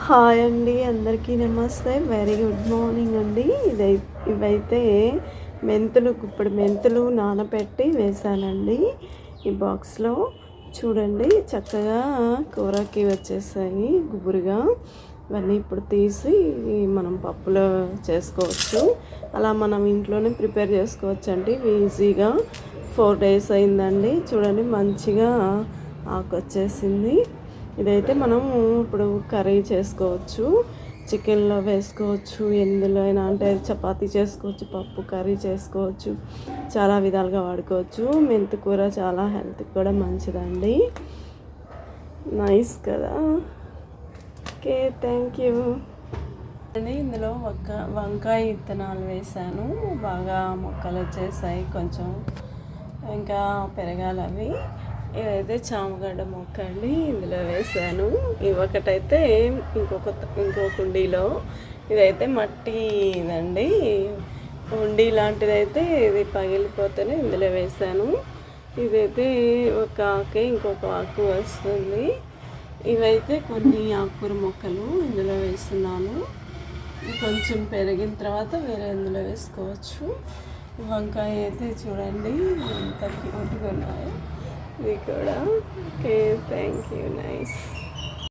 Hi అండి, అందరికీ నమస్తే. వెరీ గుడ్ మార్నింగ్ అండి. ఇవైతే గుప్పెడు మెంతులు నానబెట్టి వేసానండి ఈ బాక్స్లో. చూడండి, చక్కగా కూరకి వచ్చేసాయి గుబురుగా. ఇవన్నీ ఇప్పుడు తీసి మనం పప్పులో చేసుకోవచ్చు. అలా మనం ఇంట్లోనే ప్రిపేర్ చేసుకోవచ్చు అండి ఈజీగా. 4 days అయిందండి. చూడండి, మంచిగా ఆకు వచ్చేసింది. ఇదైతే మనం ఇప్పుడు కర్రీ చేసుకోవచ్చు, చికెన్లో వేసుకోవచ్చు, ఎందులో అయినా, అంటే చపాతీ చేసుకోవచ్చు, పప్పు కర్రీ చేసుకోవచ్చు, చాలా విధాలుగా వాడుకోవచ్చు. మెంతి కూర చాలా హెల్త్కి కూడా మంచిదండి. నైస్ కదా. ఓకే, థ్యాంక్ యూ అండి. ఇందులో వంకాయ విత్తనాలు వేసాను, బాగా మొక్కలు వచ్చేసాయి. కొంచెం ఇంకా పెరగాలి అవి. ఇదైతే చామగడ్డ మొక్క అండి, ఇందులో వేసాను. ఒకటైతే ఇంకో కుండీలో. ఇదైతే మట్టి ఇదండి, ఉండి లాంటిదైతే ఇది పగిలిపోతేనే ఇందులో వేసాను. ఇదైతే ఒక ఆకే ఇంకొక ఆకు వస్తుంది. ఇవైతే కొన్ని ఆకుకూర మొక్కలు ఇందులో వేస్తున్నాను. కొంచెం పెరిగిన తర్వాత వేరే ఇందులో వేసుకోవచ్చు. వంకాయ అయితే చూడండి ఎంత క్యూట్గా ఉన్నాయో. ఇది కూడా. Okay, thank you. నైస్.